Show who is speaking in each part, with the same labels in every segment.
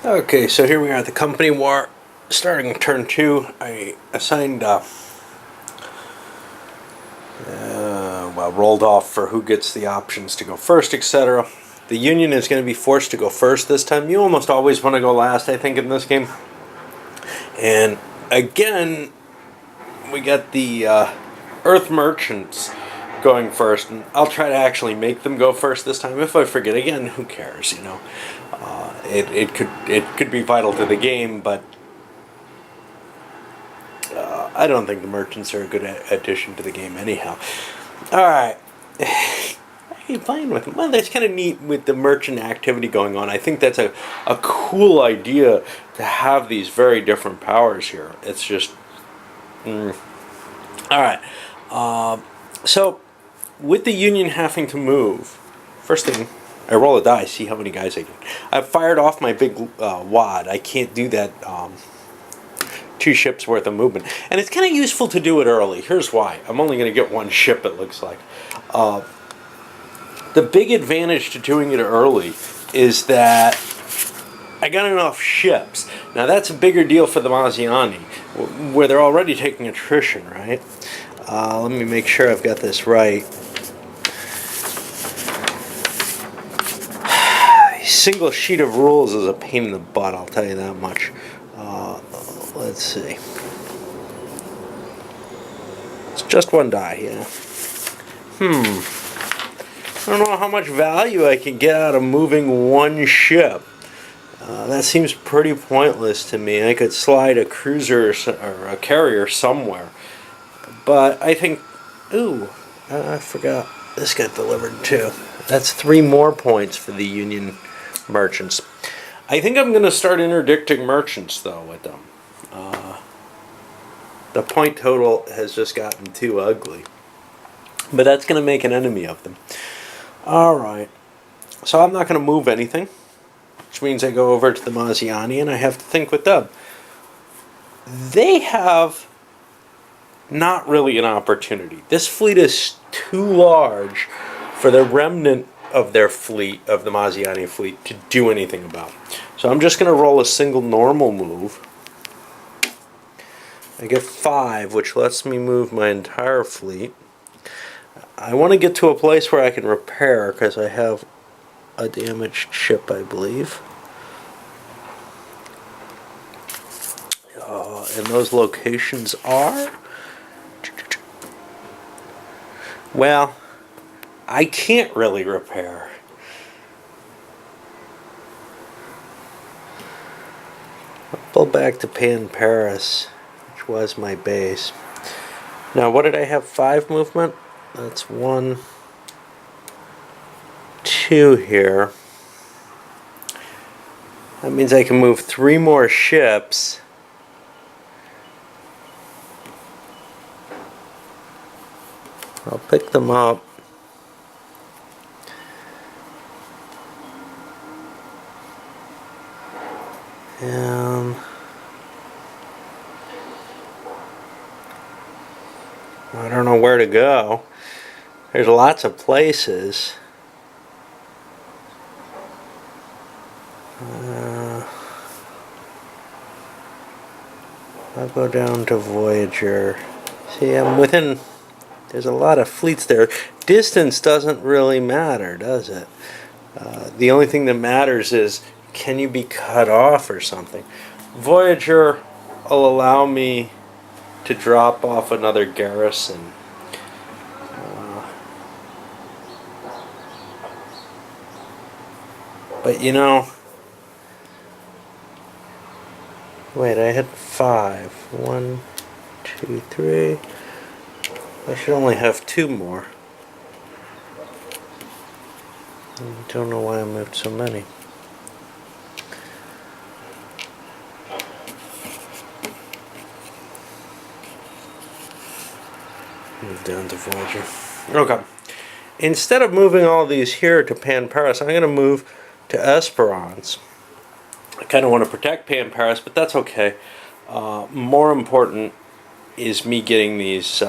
Speaker 1: Okay, so here we are at the company war, starting turn 2. I assigned, rolled off for who gets the options to go first, etc. The Union is going to be forced to go first this time. You almost always want to go last, I think, in this game. And again, we got the Earth Merchants going first, and I'll try to actually make them go first this time. If I forget again, who cares, you know? It could be vital to the game, but I don't think the merchants are a good addition to the game anyhow. Alright. What are you playing with? Well, that's kind of neat with the merchant activity going on. I think that's a cool idea to have these very different powers here. It's just... Alright. So, with the Union having to move, first thing, I roll a die, see how many guys I get. I've fired off my big wad. I can't do that 2 ships worth of movement. And it's kind of useful to do it early. Here's why. I'm only going to get 1 ship, it looks like. The big advantage to doing it early is that I got enough ships. Now that's a bigger deal for the Maziani, where they're already taking attrition, right? Let me make sure I've got this right. A single sheet of rules is a pain in the butt, I'll tell you that much. Let's see. It's just 1 die, yeah. I don't know how much value I can get out of moving 1 ship. That seems pretty pointless to me. I could slide a cruiser or a carrier somewhere. But I think... Ooh, I forgot. This got delivered too. That's 3 more points for the Union merchants. I think I'm going to start interdicting merchants, though, with them. The point total has just gotten too ugly. But that's going to make an enemy of them. Alright. So I'm not going to move anything. Which means I go over to the Maziani and I have to think with them. They have not really an opportunity. This fleet is too large for the remnant of their fleet, of the Maziani fleet, to do anything about. So I'm just going to roll a single normal move. I get 5, which lets me move my entire fleet. I want to get to a place where I can repair, because I have a damaged ship, I believe. And those locations are... Well, I can't really repair. I'll pull back to Pan Paris, which was my base. Now, what did I have? 5 movement? That's 1, 2 here. That means I can move 3 more ships. I'll pick them up. And I don't know where to go. There's lots of places. I'll go down to Voyager. See, I'm within... There's a lot of fleets there. Distance doesn't really matter, does it? The only thing that matters is, can you be cut off or something? Voyager will allow me to drop off another garrison. But you know... Wait, I had 5. 1, 2, 3... I should only have 2 more. I don't know why I moved so many. Move down to Voyager. Okay. Instead of moving all these here to Pan Paris, I'm going to move to Esperance. I kind of want to protect Pan Paris, but that's okay. More important is me getting these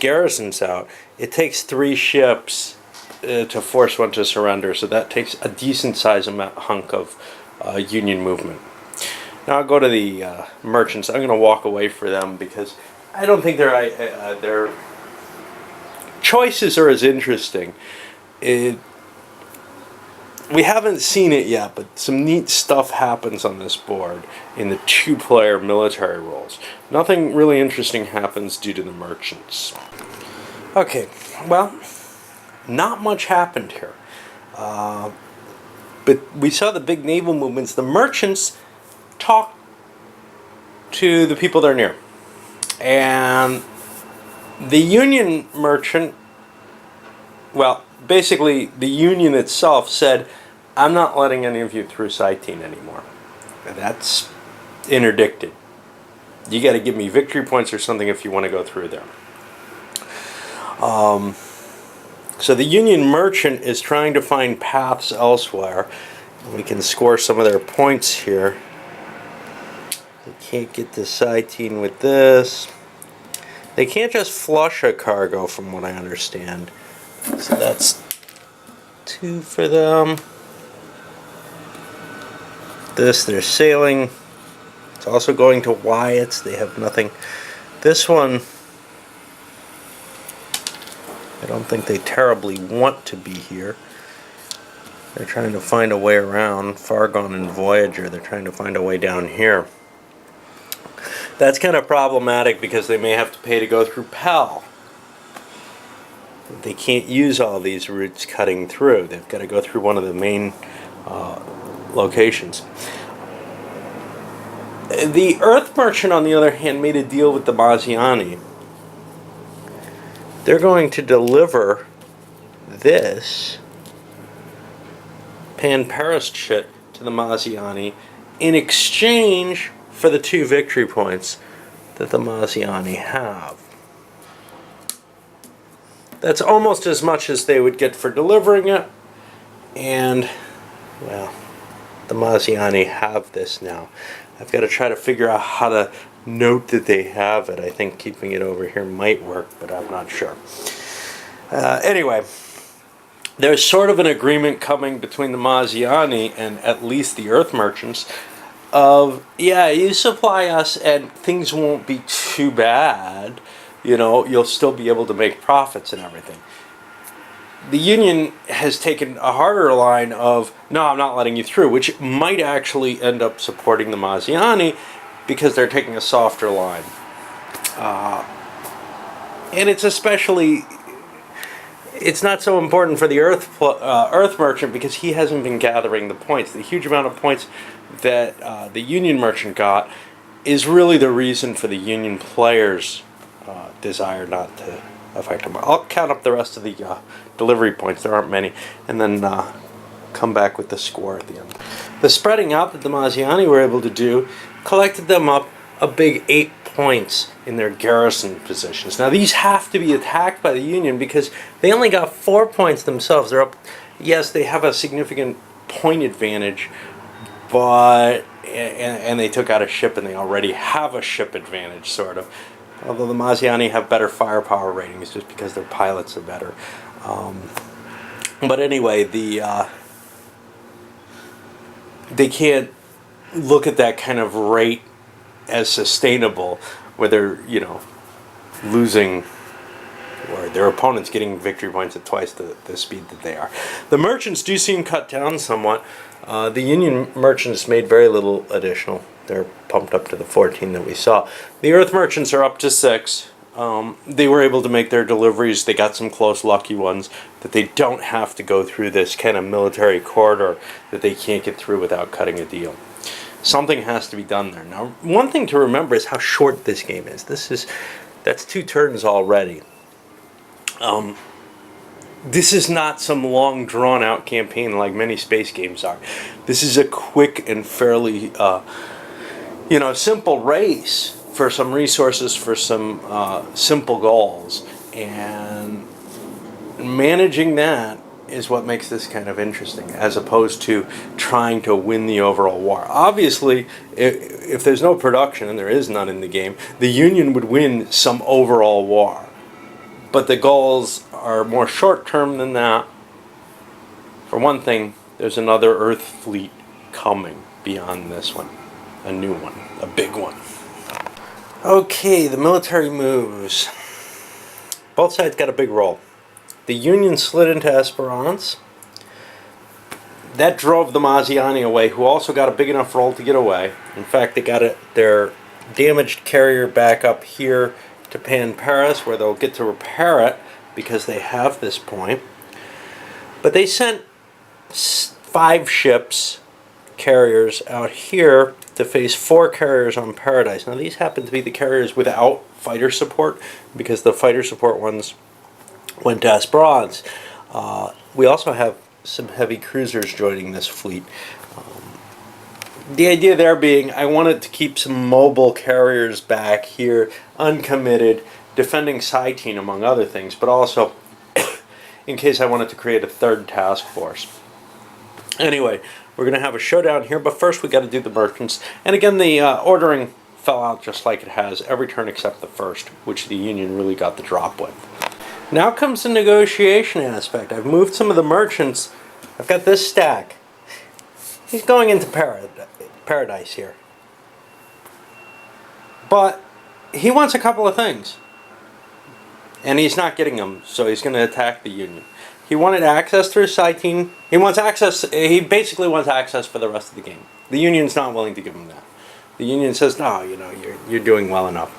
Speaker 1: garrisons out. It takes 3 ships to force one to surrender, so that takes a decent size hunk of Union movement. Now I'll go to the merchants. I'm going to walk away for them because I don't think their choices are as interesting. We haven't seen it yet, but some neat stuff happens on this board in the two-player military roles. Nothing really interesting happens due to the merchants. Okay, well, not much happened here. But we saw the big naval movements. The merchants talk to the people they're near. And the Union merchant, well, basically the Union itself said, I'm not letting any of you through Cytene anymore. And that's interdicted. You got to give me victory points or something if you want to go through there. So the Union merchant is trying to find paths elsewhere. We can score some of their points here. They can't get to Cytene with this. They can't just flush a cargo from what I understand. So that's 2 for them. This, they're sailing. It's also going to Wyatt's. They have nothing. This one, I don't think they terribly want to be here. They're trying to find a way around. Fargon and Voyager, they're trying to find a way down here. That's kind of problematic because they may have to pay to go through Pell. They can't use all these routes cutting through. They've got to go through one of the main locations. The Earth Merchant, on the other hand, made a deal with the Maziani. They're going to deliver this Pan-Paris shit to the Maziani in exchange for the 2 victory points that the Maziani have. That's almost as much as they would get for delivering it, and, well, the Maziani have this now. I've got to try to figure out how to note that they have it. I think keeping it over here might work, but I'm not sure. Anyway, there's sort of an agreement coming between the Maziani and at least the Earth Merchants of, yeah, you supply us and things won't be too bad. You know, you'll still be able to make profits and everything. The Union has taken a harder line of, no, I'm not letting you through, which might actually end up supporting the Maziani because they're taking a softer line. And it's especially, it's not so important for the Earth Merchant because he hasn't been gathering the points. The huge amount of points that the Union Merchant got is really the reason for the Union players' desire not to affect him. I'll count up the rest of the delivery points. There aren't many, and then come back with the score at the end. The spreading out that the Maziani were able to do collected them up a big 8 points in their garrison positions. Now these have to be attacked by the Union because they only got 4 points themselves. They're up. Yes, they have a significant point advantage, but and they took out a ship and they already have a ship advantage, sort of. Although the Maziani have better firepower ratings just because their pilots are better. But anyway, they can't look at that kind of rate as sustainable where they're, you know, losing or their opponents getting victory points at twice the speed that they are. The merchants do seem cut down somewhat. The Union merchants made very little additional. They're pumped up to the 14 that we saw. The Earth merchants are up to 6. They were able to make their deliveries. They got some close, lucky ones that they don't have to go through this kind of military corridor that they can't get through without cutting a deal. Something has to be done there. Now, one thing to remember is how short this game is. That's 2 turns already. This is not some long, drawn-out campaign like many space games are. This is a quick and fairly, simple race for some resources, for some simple goals. And managing that is what makes this kind of interesting, as opposed to trying to win the overall war. Obviously, if there's no production, and there is none in the game, the Union would win some overall war. But the goals are more short-term than that, For one thing, there's another Earth fleet coming beyond this one. A new one. A big one. Okay, the military moves. Both sides got a big role. The Union slid into Esperance. That drove the Maziani away, who also got a big enough role to get away. In fact, they got their damaged carrier back up here to Pan Paris, where they'll get to repair it because they have this point. But they sent 5 ships, carriers, out here to face 4 carriers on Paradise. Now these happen to be the carriers without fighter support, because the fighter support ones went to Esperance. We also have some heavy cruisers joining this fleet. The idea there being, I wanted to keep some mobile carriers back here, uncommitted, defending Saitine among other things, but also in case I wanted to create a 3rd task force. Anyway, we're going to have a showdown here, but first we got to do the merchants. And again, the ordering fell out just like it has every turn except the first, which the Union really got the drop with. Now comes the negotiation aspect. I've moved some of the merchants. I've got this stack. He's going into Paradise here. But he wants a couple of things. And he's not getting them, so he's going to attack the Union. He wanted access through Saitine. He wants access. He basically wants access for the rest of the game. The Union's not willing to give him that. The Union says, no, you're doing well enough.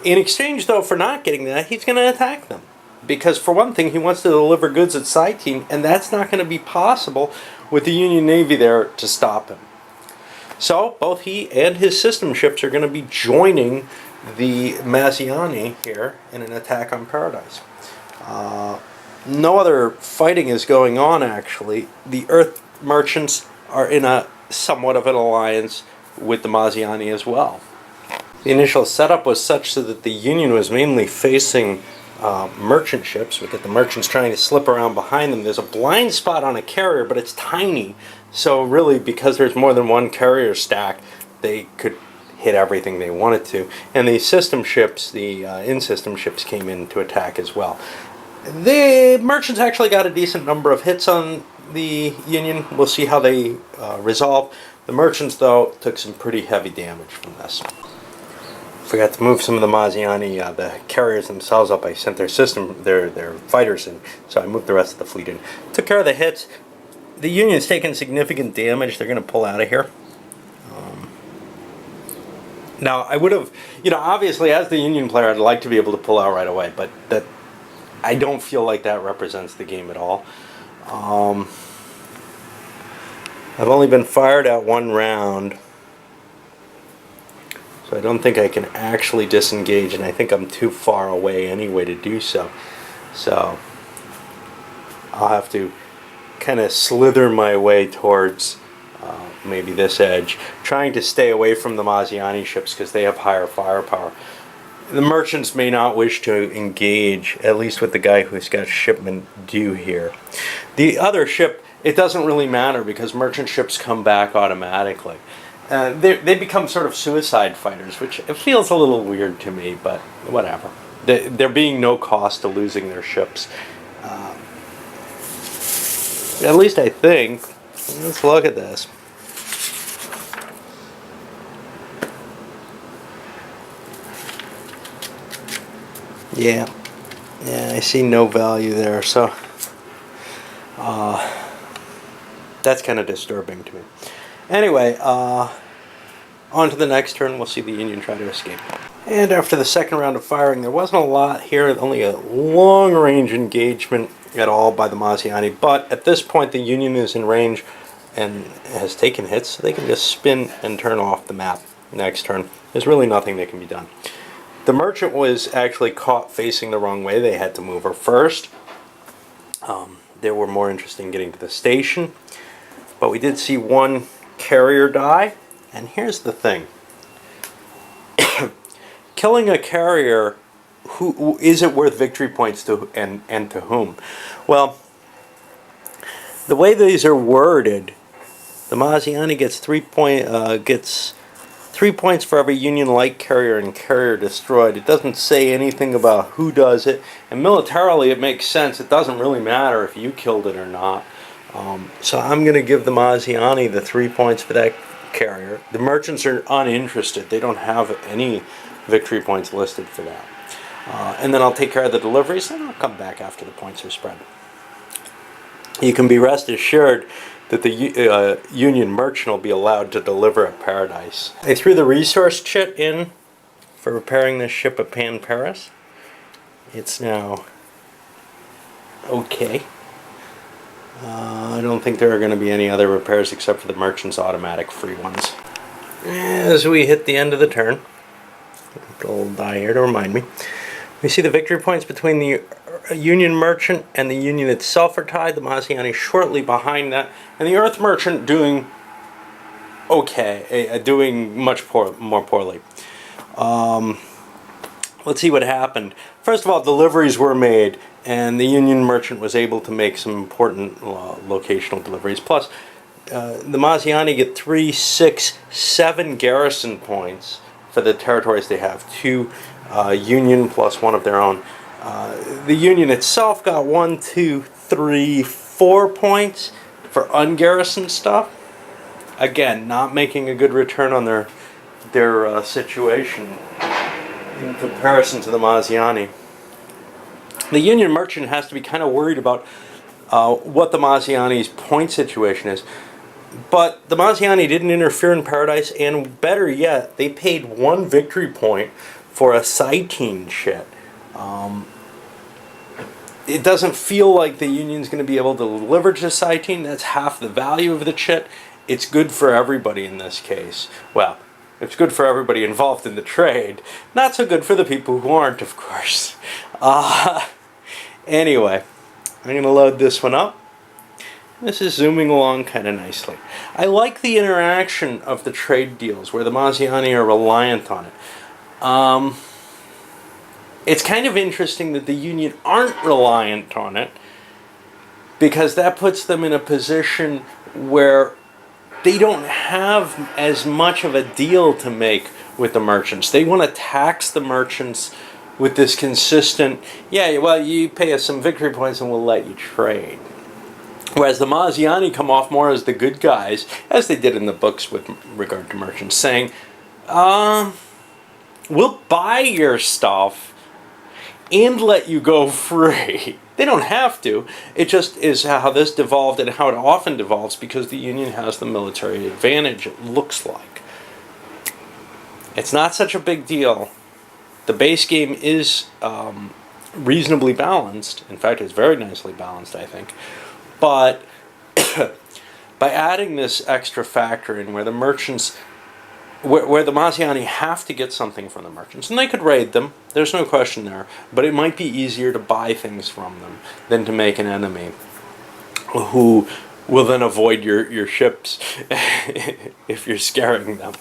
Speaker 1: In exchange, though, for not getting that, he's going to attack them. Because, for one thing, he wants to deliver goods at Saitine, and that's not going to be possible with the Union Navy there to stop him. So, both he and his system ships are going to be joining the Maziani here in an attack on Paradise. No other fighting is going on, actually. The Earth merchants are in a somewhat of an alliance with the Maziani as well. The initial setup was such so that the Union was mainly facing merchant ships. We get the merchants trying to slip around behind them. There's a blind spot on a carrier, but it's tiny. So really, because there's more than one carrier stack, they could hit everything they wanted to. And the system ships, the in-system ships, came in to attack as well. The merchants actually got a decent number of hits on the Union. We'll see how they resolve. The merchants, though, took some pretty heavy damage from this. Forgot to move some of the Maziani, the carriers themselves up. I sent their fighters in, so I moved the rest of the fleet in. Took care of the hits. The Union's taken significant damage. They're going to pull out of here. Now, I would have, obviously as the Union player, I'd like to be able to pull out right away, but that I don't feel like that represents the game at all. I've only been fired at 1 round. So I don't think I can actually disengage, and I think I'm too far away anyway to do so. So I'll have to kind of slither my way towards maybe this edge, trying to stay away from the Maziani ships because they have higher firepower. The merchants may not wish to engage, at least with the guy who's got shipment due here. The other ship, it doesn't really matter because merchant ships come back automatically. They become sort of suicide fighters, which it feels a little weird to me, but whatever. There being no cost to losing their ships. At least I think. Let's look at this. Yeah, I see no value there, so that's kind of disturbing to me. Anyway, on to the next turn. We'll see the Union try to escape. And after the second round of firing, there wasn't a lot here, only a long-range engagement at all by the Maziani, but at this point the Union is in range and has taken hits, so they can just spin and turn off the map next turn. There's really nothing that can be done. The merchant was actually caught facing the wrong way. They had to move her first. They were more interested in getting to the station, but we did see one carrier die, and here's the thing. Killing a carrier, who is it worth victory points to, and to whom? Well, the way these are worded, the Maziani gets 3 points for every Union light carrier and carrier destroyed. It doesn't say anything about who does it, and militarily it makes sense. It doesn't really matter if you killed it or not. So I'm going to give the Maziani the 3 points for that carrier. The merchants are uninterested. They don't have any victory points listed for that. And then I'll take care of the deliveries, and I'll come back after the points are spread. You can be rest assured that the Union merchant will be allowed to deliver at Paradise. I threw the resource chit in for repairing this ship at Pan Paris. It's now okay. I don't think there are going to be any other repairs except for the merchant's automatic free ones. As we hit the end of the turn, a little die here to remind me, we see the victory points between the Union merchant and the Union itself are tied. The Maziani shortly behind that, and the Earth merchant doing okay, doing much more poorly. Let's see what happened. First of all, deliveries were made, and the Union merchant was able to make some important locational deliveries. Plus, the Maziani get 3, 6, 7 garrison points for the territories they have. 2 Union plus 1 of their own. The Union itself got 1, 2, 3, 4 points for ungarrisoned stuff. Again, not making a good return on their situation in comparison to the Maziani. The Union merchant has to be kind of worried about what the Maziani's point situation is. But the Maziani didn't interfere in Paradise, and better yet, they paid 1 victory point for a Cytine chit. It doesn't feel like the Union's going to be able to leverage the Cytine. That's half the value of the chit. It's good for everybody in this case. Well, it's good for everybody involved in the trade. Not so good for the people who aren't, of course. Anyway, I'm going to load this one up. This is zooming along kind of nicely. I like the interaction of the trade deals where the Maziani are reliant on it. It's kind of interesting that the Union aren't reliant on it, because that puts them in a position where they don't have as much of a deal to make with the merchants. They want to tax the merchants with this consistent, yeah, well, you pay us some victory points and we'll let you trade. Whereas the Maziani come off more as the good guys, as they did in the books with regard to merchants, saying, we'll buy your stuff and let you go free. They don't have to. It just is how this devolved and how it often devolves, because the Union has the military advantage, it looks like. It's not such a big deal. The base game is reasonably balanced. In fact, it's very nicely balanced, I think. But by adding this extra factor in where the merchants, where the Maziani have to get something from the merchants, and they could raid them, there's no question there, but it might be easier to buy things from them than to make an enemy who will then avoid your ships if you're scaring them.